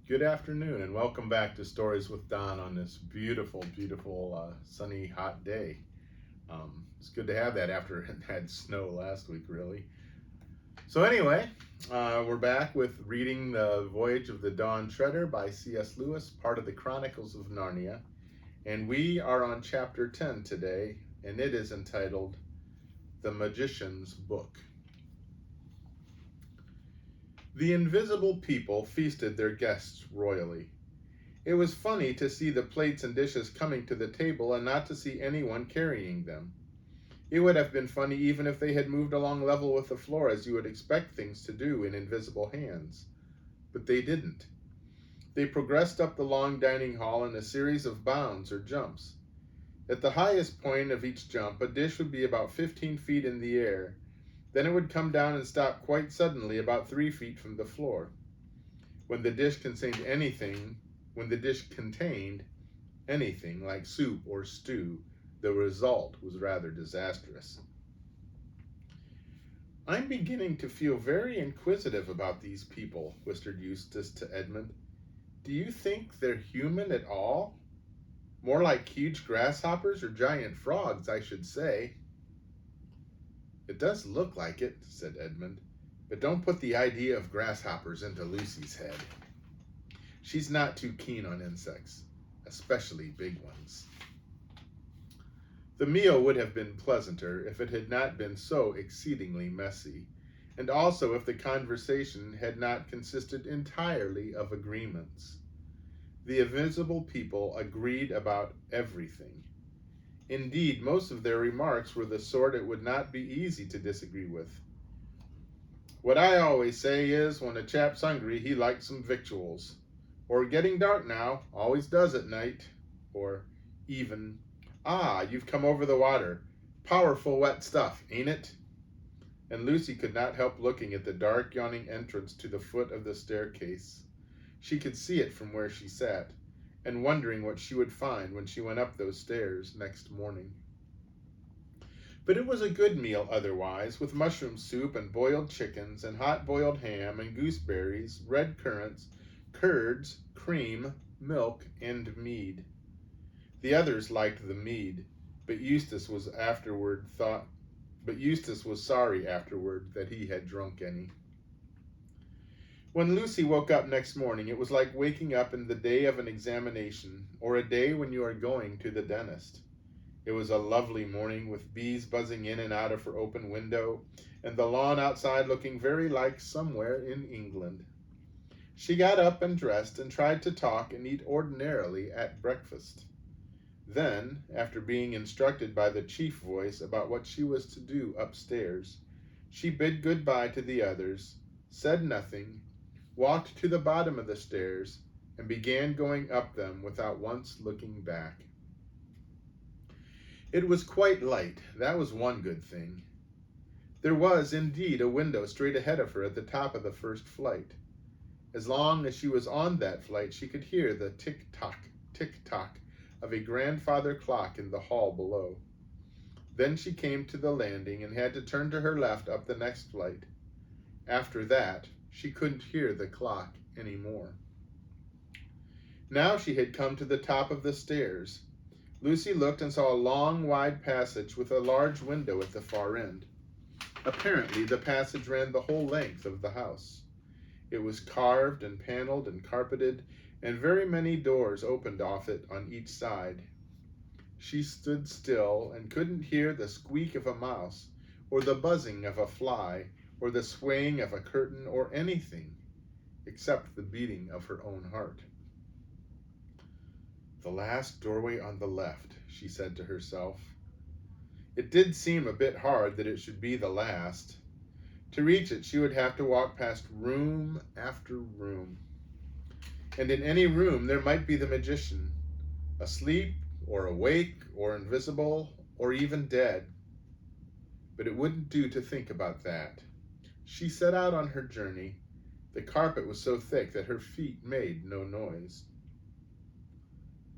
Good afternoon, and welcome back to Stories with Don on this beautiful, sunny, hot day. It's good to have that after it had snow last week, really. So, anyway, we're back with reading The Voyage of the Dawn Treader by C.S. Lewis, part of the Chronicles of Narnia. And we are on chapter 10 today, and it is entitled The Magician's Book. The invisible people feasted their guests royally. It was funny to see the plates and dishes coming to the table and not to see anyone carrying them. It would have been funny even if they had moved along level with the floor as you would expect things to do in invisible hands. But they didn't. They progressed up the long dining hall in a series of bounds or jumps. At the highest point of each jump, a dish would be about 15 feet in the air. Then it would come down and stop quite suddenly about 3 feet from the floor. When the dish contained anything like soup or stew, the result was rather disastrous. "I'm beginning to feel very inquisitive about these people," whispered Eustace to Edmund. "Do you think they're human at all? More like huge grasshoppers or giant frogs, I should say." "It does look like it," said Edmund, "but don't put the idea of grasshoppers into Lucy's head. She's not too keen on insects, especially big ones." The meal would have been pleasanter if it had not been so exceedingly messy, and also if the conversation had not consisted entirely of agreements. The invisible people agreed about everything. Indeed, most of their remarks were the sort it would not be easy to disagree with. "What I always say is, when a chap's hungry, he likes some victuals," or "getting dark now, always does at night," or even, "Ah, you've come over the water. Powerful wet stuff, ain't it?" And Lucy could not help looking at the dark, yawning entrance to the foot of the staircase. She could see it from where she sat, and wondering what she would find when she went up those stairs next morning. But it was a good meal otherwise, with mushroom soup and boiled chickens and hot boiled ham and gooseberries, red currants, curds, cream, milk, and mead. The others liked the mead, but Eustace was sorry afterward that he had drunk any. When Lucy woke up next morning, it was like waking up in the day of an examination, or a day when you are going to the dentist. It was a lovely morning, with bees buzzing in and out of her open window, and the lawn outside looking very like somewhere in England. She got up and dressed and tried to talk and eat ordinarily at breakfast. Then, after being instructed by the chief voice about what she was to do upstairs, she bid good-bye to the others, said nothing, walked to the bottom of the stairs, and began going up them without once looking back. It was quite light, that was one good thing. There was, indeed, a window straight ahead of her at the top of the first flight. As long as she was on that flight, she could hear the tick-tock, tick-tock of a grandfather clock in the hall below. Then she came to the landing and had to turn to her left up the next flight. After that, she couldn't hear the clock any more. Now she had come to the top of the stairs. Lucy looked and saw a long, wide passage with a large window at the far end. Apparently, the passage ran the whole length of the house. It was carved and paneled and carpeted, and very many doors opened off it on each side. She stood still and couldn't hear the squeak of a mouse, or the buzzing of a fly, or the swaying of a curtain, or anything, except the beating of her own heart. "The last doorway on the left," she said to herself. It did seem a bit hard that it should be the last. To reach it, she would have to walk past room after room. And in any room there might be the magician, asleep or awake or invisible or even dead. But it wouldn't do to think about that. She set out on her journey. The carpet was so thick that her feet made no noise.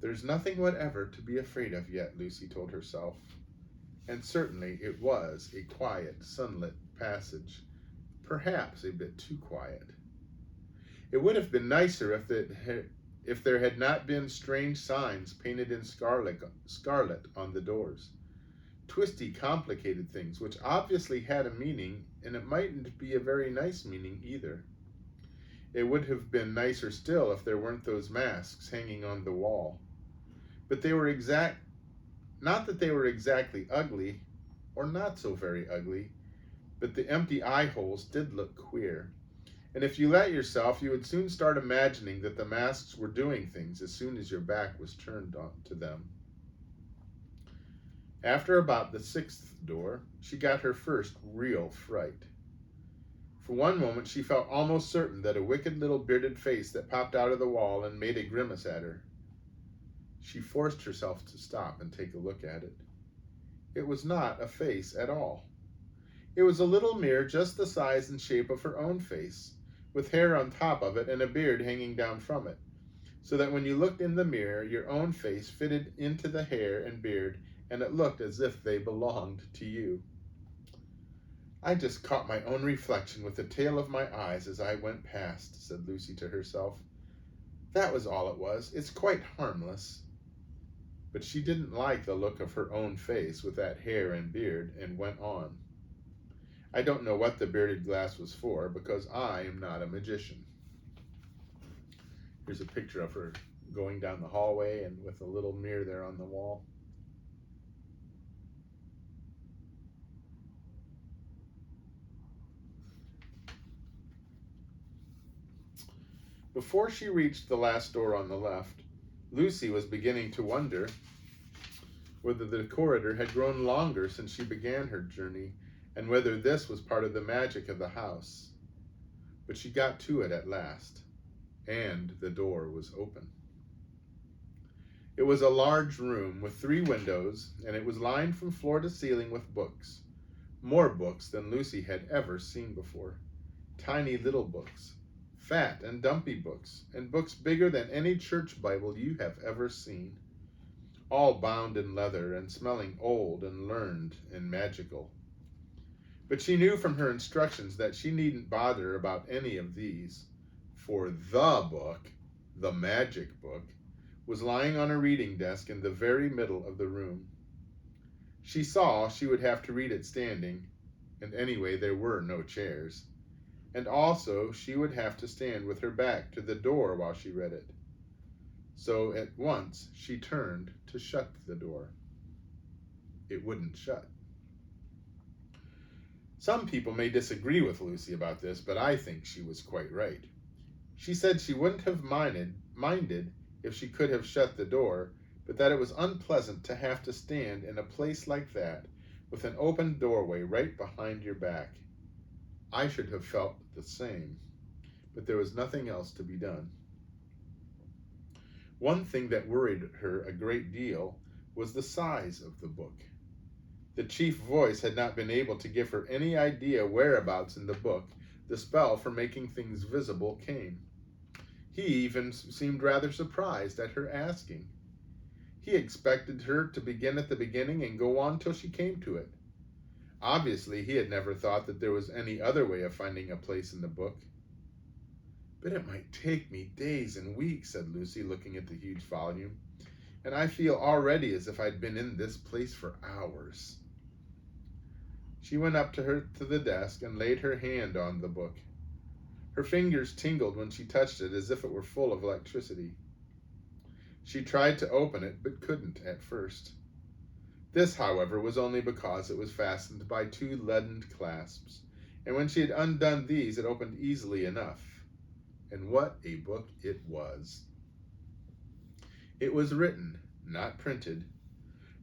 "There's nothing whatever to be afraid of yet," Lucy told herself. And certainly it was a quiet, sunlit passage, perhaps a bit too quiet. It would have been nicer if there had not been strange signs painted in scarlet on the doors. Twisty, complicated things, which obviously had a meaning, and it mightn't be a very nice meaning either. It would have been nicer still if there weren't those masks hanging on the wall. But they were not that they were exactly ugly, or not so very ugly, but the empty eye holes did look queer. And if you let yourself, you would soon start imagining that the masks were doing things as soon as your back was turned to them. After about the 6th door, she got her first real fright. For one moment she felt almost certain that a wicked little bearded face that popped out of the wall and made a grimace at her. She forced herself to stop and take a look at it. It was not a face at all. It was a little mirror just the size and shape of her own face, with hair on top of it and a beard hanging down from it, so that when you looked in the mirror, your own face fitted into the hair and beard, and it looked as if they belonged to you. I just caught my own reflection with the tail of my eyes as I went past, said Lucy to herself. That was all it was. It's quite harmless. But she didn't like the look of her own face with that hair and beard, and went on. I don't know what the bearded glass was for, because I am not a magician. Here's a picture of her going down the hallway and with a little mirror there on the wall. Before she reached the last door on the left, Lucy was beginning to wonder whether the corridor had grown longer since she began her journey, and whether this was part of the magic of the house. But she got to it at last, and the door was open. It was a large room with 3 windows, and it was lined from floor to ceiling with books. More books than Lucy had ever seen before. Tiny little books, fat and dumpy books, and books bigger than any church Bible you have ever seen, all bound in leather and smelling old and learned and magical. But she knew from her instructions that she needn't bother about any of these, for the book, the magic book, was lying on a reading desk in the very middle of the room. She saw she would have to read it standing, and anyway there were no chairs. And also she would have to stand with her back to the door while she read it. So at once she turned to shut the door. It wouldn't shut. Some people may disagree with Lucy about this, but I think she was quite right. She said she wouldn't have minded if she could have shut the door, but that it was unpleasant to have to stand in a place like that with an open doorway right behind your back. I should have felt the same, but there was nothing else to be done. One thing that worried her a great deal was the size of the book. The chief voice had not been able to give her any idea whereabouts in the book the spell for making things visible came. He even seemed rather surprised at her asking. He expected her to begin at the beginning and go on till she came to it. Obviously, he had never thought that there was any other way of finding a place in the book. But it might take me days and weeks, said Lucy, looking at the huge volume, and I feel already as if I'd been in this place for hours. She went up to the desk and laid her hand on the book. Her fingers tingled when she touched it as if it were full of electricity. She tried to open it, but couldn't at first. This, however, was only because it was fastened by 2 leaden clasps, and when she had undone these, it opened easily enough. And what a book it was! It was written, not printed,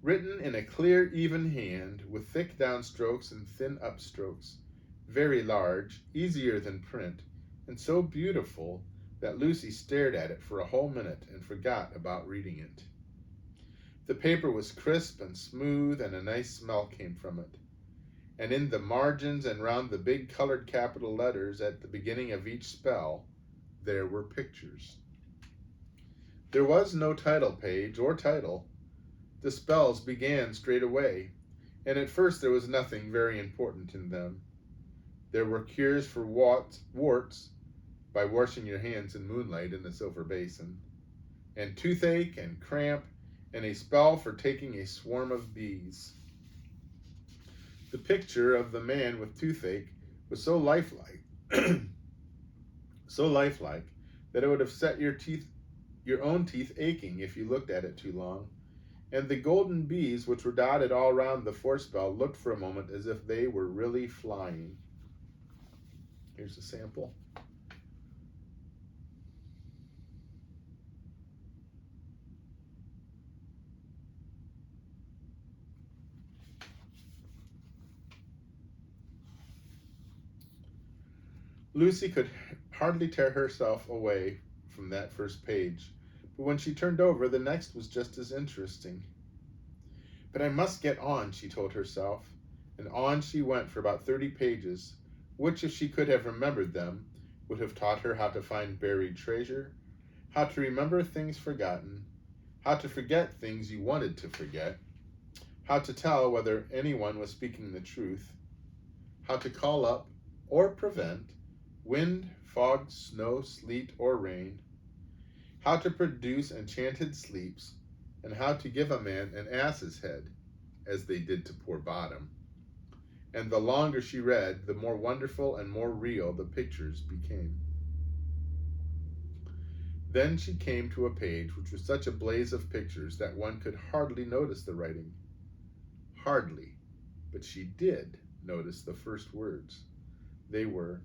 written in a clear, even hand, with thick downstrokes and thin upstrokes, very large, easier than print, and so beautiful that Lucy stared at it for a whole minute and forgot about reading it. The paper was crisp and smooth, and a nice smell came from it. And in the margins and round the big colored capital letters at the beginning of each spell, there were pictures. There was no title page or title. The spells began straight away, and at first there was nothing very important in them. There were cures for warts, by washing your hands in moonlight in a silver basin, and toothache and cramp, and a spell for taking a swarm of bees. The picture of the man with toothache was so lifelike, so lifelike that it would have set your own teeth aching if you looked at it too long. And the golden bees, which were dotted all round the forespell, looked for a moment as if they were really flying. Here's a sample. Lucy could hardly tear herself away from that first page, but when she turned over, the next was just as interesting. But I must get on, she told herself, and on she went for about 30 pages, which, if she could have remembered them, would have taught her how to find buried treasure, how to remember things forgotten, how to forget things you wanted to forget, how to tell whether anyone was speaking the truth, how to call up or prevent wind, fog, snow, sleet, or rain, how to produce enchanted sleeps, and how to give a man an ass's head, as they did to poor Bottom. And the longer she read, the more wonderful and more real the pictures became. Then she came to a page which was such a blaze of pictures that one could hardly notice the writing. Hardly, but she did notice the first words. They were,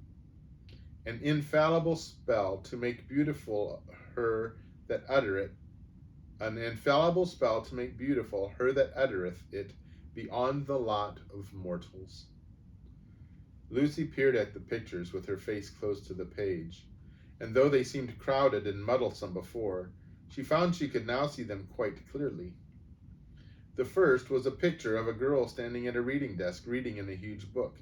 "An infallible spell to make beautiful her that uttereth, an infallible spell to make beautiful her that uttereth it beyond the lot of mortals." Lucy peered at the pictures with her face close to the page, and though they seemed crowded and muddlesome before, she found she could now see them quite clearly. The first was a picture of a girl standing at a reading desk reading in a huge book,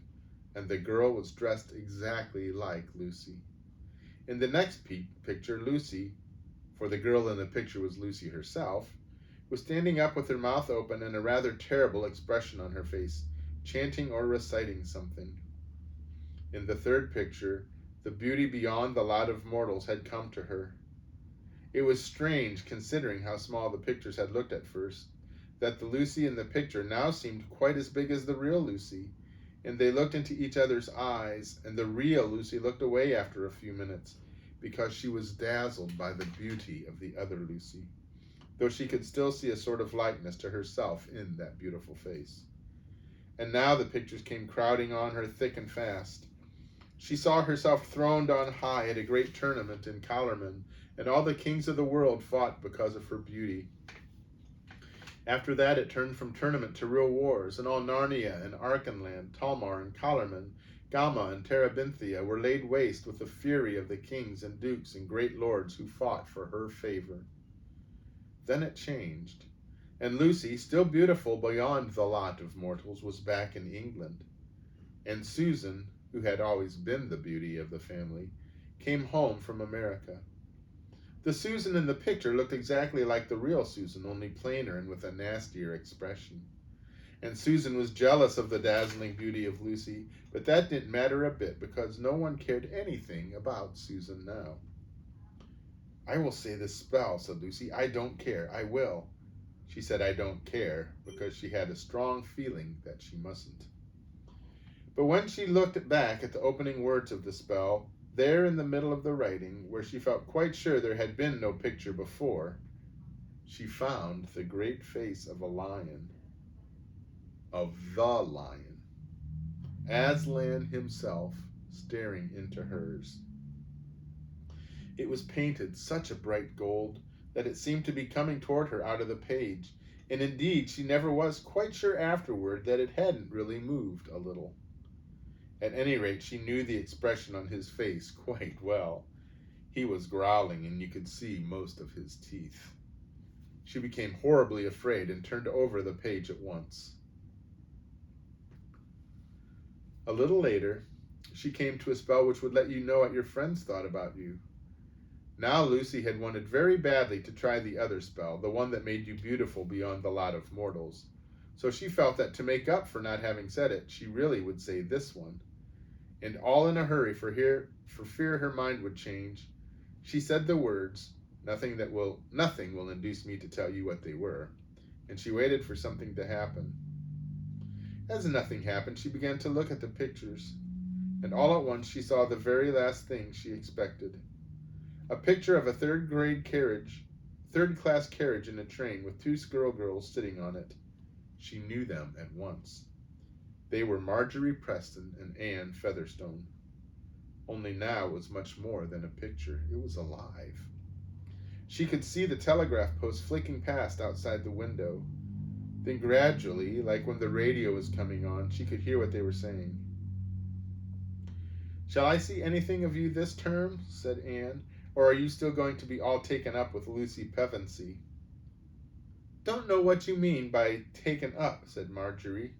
and the girl was dressed exactly like Lucy. In the next picture, Lucy, for the girl in the picture was Lucy herself, was standing up with her mouth open and a rather terrible expression on her face, chanting or reciting something. In the third picture, the beauty beyond the lot of mortals had come to her. It was strange, considering how small the pictures had looked at first, that the Lucy in the picture now seemed quite as big as the real Lucy, and they looked into each other's eyes, and the real Lucy looked away after a few minutes, because she was dazzled by the beauty of the other Lucy, though she could still see a sort of likeness to herself in that beautiful face. And now the pictures came crowding on her thick and fast. She saw herself throned on high at a great tournament in Calormen, and all the kings of the world fought because of her beauty. After that it turned from tournament to real wars, and all Narnia and Archenland, Talmar and Calormen, Gamma and Terebinthia were laid waste with the fury of the kings and dukes and great lords who fought for her favor. Then it changed, and Lucy, still beautiful beyond the lot of mortals, was back in England, and Susan, who had always been the beauty of the family, came home from America. The Susan in the picture looked exactly like the real Susan, only plainer and with a nastier expression. And Susan was jealous of the dazzling beauty of Lucy, but that didn't matter a bit, because no one cared anything about Susan now. "I will say this spell," said Lucy. "I don't care. I will." She said "I don't care" because she had a strong feeling that she mustn't. But when she looked back at the opening words of the spell, there in the middle of the writing, where she felt quite sure there had been no picture before, she found the great face of a lion. Of the lion. Aslan himself, staring into hers. It was painted such a bright gold that it seemed to be coming toward her out of the page, and indeed she never was quite sure afterward that it hadn't really moved a little. At any rate, she knew the expression on his face quite well. He was growling, and you could see most of his teeth. She became horribly afraid and turned over the page at once. A little later, she came to a spell which would let you know what your friends thought about you. Now Lucy had wanted very badly to try the other spell, the one that made you beautiful beyond the lot of mortals. So she felt that to make up for not having said it, she really would say this one. and all in a hurry for fear her mind would change, she said the words, nothing will induce me to tell you what they were, and she waited for something to happen. As nothing happened, she began to look at the pictures, and all at once she saw the very last thing she expected. A picture of a third class carriage in a train with two girls sitting on it. She knew them at once. They were Marjorie Preston and Anne Featherstone. Only now it was much more than a picture. It was alive. She could see the telegraph post flicking past outside the window. Then gradually, like when the radio was coming on, she could hear what they were saying. "Shall I see anything of you this term?" said Anne. "Or are you still going to be all taken up with Lucy Pevensey?" "Don't know what you mean by taken up," said Marjorie.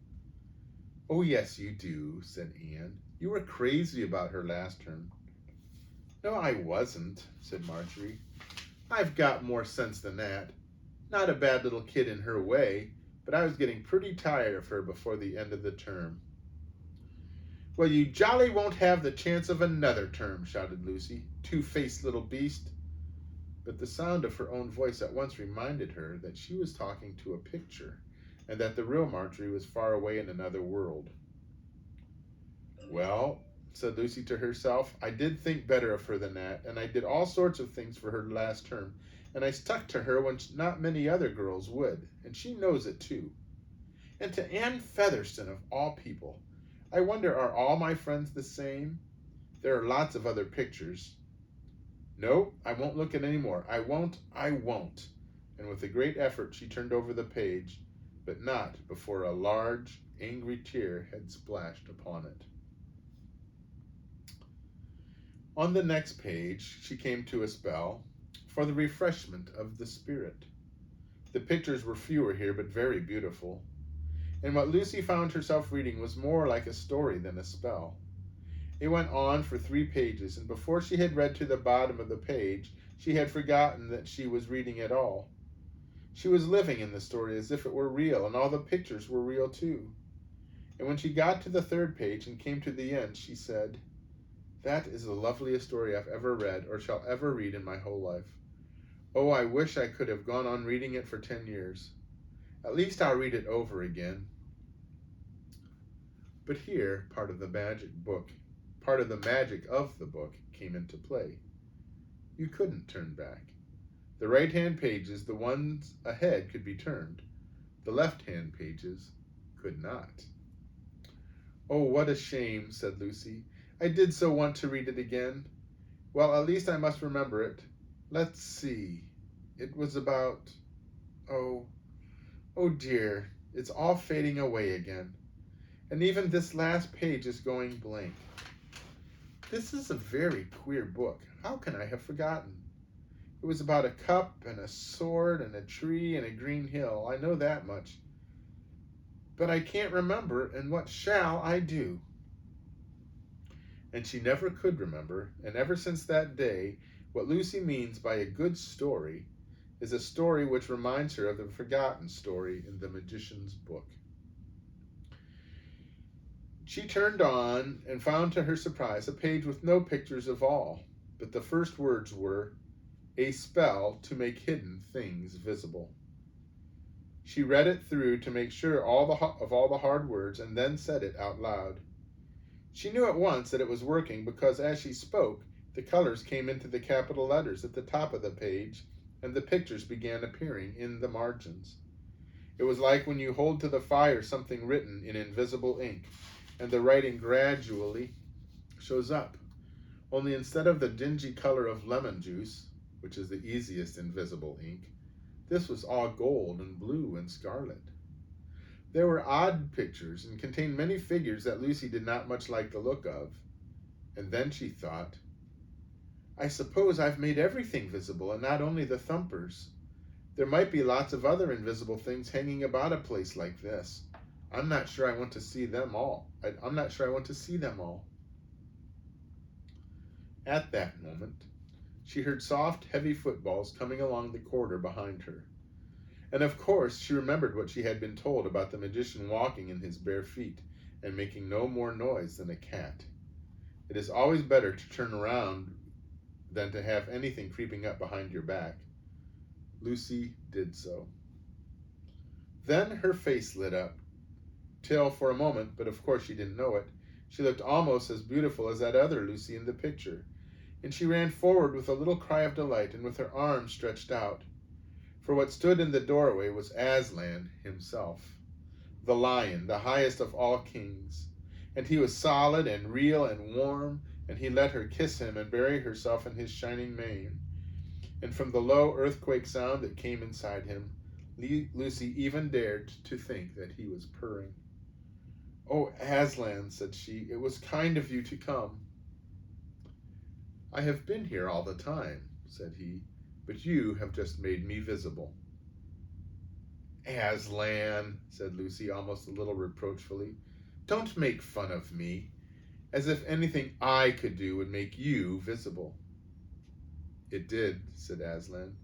"Oh, yes, you do," said Anne. "You were crazy about her last term." "No, I wasn't," said Marjorie. "I've got more sense than that. Not a bad little kid in her way, but I was getting pretty tired of her before the end of the term." "Well, you jolly won't have the chance of another term," shouted Lucy. "Two-faced little beast." But the sound of her own voice at once reminded her that she was talking to a picture, and that the real Marjorie was far away in another world. "Well," said Lucy to herself, "I did think better of her than that, and I did all sorts of things for her last term, and I stuck to her when not many other girls would, and she knows it too. And to Anne Featherstone, of all people. I wonder, are all my friends the same? There are lots of other pictures. No, I won't look at any more. I won't. And with a great effort she turned over the page, but not before a large, angry tear had splashed upon it. On the next page she came to a spell, "For the refreshment of the spirit." The pictures were fewer here, but very beautiful. And what Lucy found herself reading was more like a story than a spell. It went on for 3 pages, and before she had read to the bottom of the page, she had forgotten that she was reading at all. She was living in the story as if it were real, and all the pictures were real too. And when she got to the 3rd page and came to the end, she said, "That is the loveliest story I've ever read or shall ever read in my whole life. Oh, I wish I could have gone on reading it for 10 years. At least I'll read it over again." But here part of the magic of the book came into play. You couldn't turn back. The right-hand pages, the ones ahead, could be turned. The left-hand pages could not. "Oh, what a shame," said Lucy. "I did so want to read it again. Well, at least I must remember it. Let's see. It was about... Oh dear, it's all fading away again. And even this last page is going blank. This is a very queer book. How can I have forgotten? It was about a cup and a sword and a tree and a green hill. I know that much. But I can't remember, and what shall I do?" And she never could remember, and ever since that day, what Lucy means by a good story is a story which reminds her of the forgotten story in the magician's book. She turned on and found to her surprise a page with no pictures of all, but the first words were, "A spell to make hidden things visible." She read it through to make sure of all the hard words, and then said it out loud. She knew at once that it was working because as she spoke, the colors came into the capital letters at the top of the page, and the pictures began appearing in the margins. It was like when you hold to the fire something written in invisible ink, and the writing gradually shows up. Only instead of the dingy color of lemon juice, which is the easiest invisible ink, this was all gold and blue and scarlet. There were odd pictures and contained many figures that Lucy did not much like the look of. And then she thought, "I suppose I've made everything visible and not only the thumpers. There might be lots of other invisible things hanging about a place like this. I'm not sure I want to see them all. At that moment, she heard soft, heavy footfalls coming along the corridor behind her. And of course, she remembered what she had been told about the magician walking in his bare feet and making no more noise than a cat. It is always better to turn around than to have anything creeping up behind your back. Lucy did so. Then her face lit up, till for a moment, but of course she didn't know it, she looked almost as beautiful as that other Lucy in the picture, and she ran forward with a little cry of delight and with her arms stretched out. For what stood in the doorway was Aslan himself, the lion, the highest of all kings, and he was solid and real and warm, and he let her kiss him and bury herself in his shining mane. And from the low earthquake sound that came inside him, Lucy even dared to think that he was purring. "Oh, Aslan," said she, "it was kind of you to come." "I have been here all the time," said he, "but you have just made me visible." "Aslan," said Lucy, almost a little reproachfully, "don't make fun of me, as if anything I could do would make you visible." "It did," said Aslan.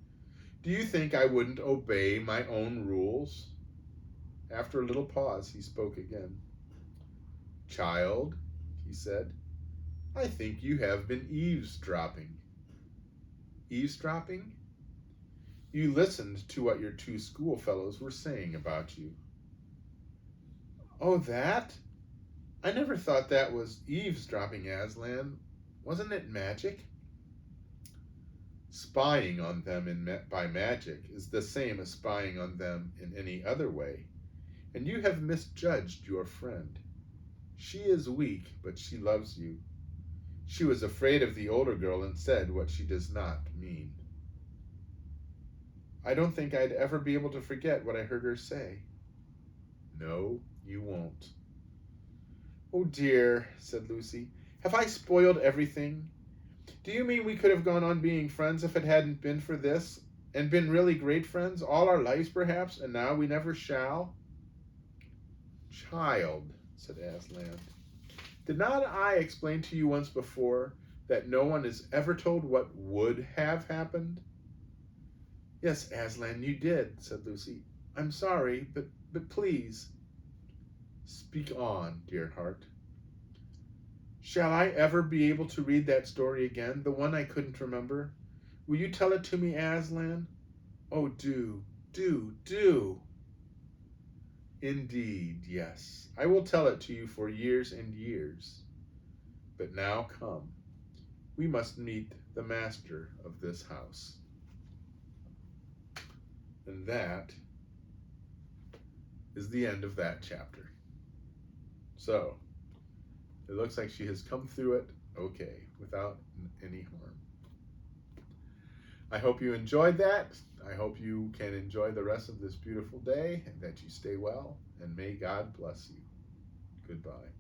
"Do you think I wouldn't obey my own rules?" After a little pause, he spoke again. "Child," he said, "I think you have been eavesdropping." "Eavesdropping?" "You listened to what your two schoolfellows were saying about you." "Oh, that? I never thought that was eavesdropping, Aslan. Wasn't it magic?" "Spying on them by magic is the same as spying on them in any other way, and you have misjudged your friend. She is weak, but she loves you. She was afraid of the older girl and said what she does not mean." "I don't think I'd ever be able to forget what I heard her say." "No, you won't." "Oh dear," said Lucy, "have I spoiled everything? Do you mean we could have gone on being friends if it hadn't been for this, and been really great friends all our lives perhaps, and now we never shall?" "Child," said Aslan, "did not I explain to you once before that no one is ever told what would have happened?" "Yes, Aslan, you did," said Lucy. "I'm sorry, but please." "Speak on, dear heart." "Shall I ever be able to read that story again, the one I couldn't remember? Will you tell it to me, Aslan? Oh, do, do, do." "Indeed, yes. I will tell it to you for years and years. But now come. We must meet the master of this house." And that is the end of that chapter. So, it looks like she has come through it okay, without any harm. I hope you enjoyed that. I hope you can enjoy the rest of this beautiful day and that you stay well, and may God bless you. Goodbye.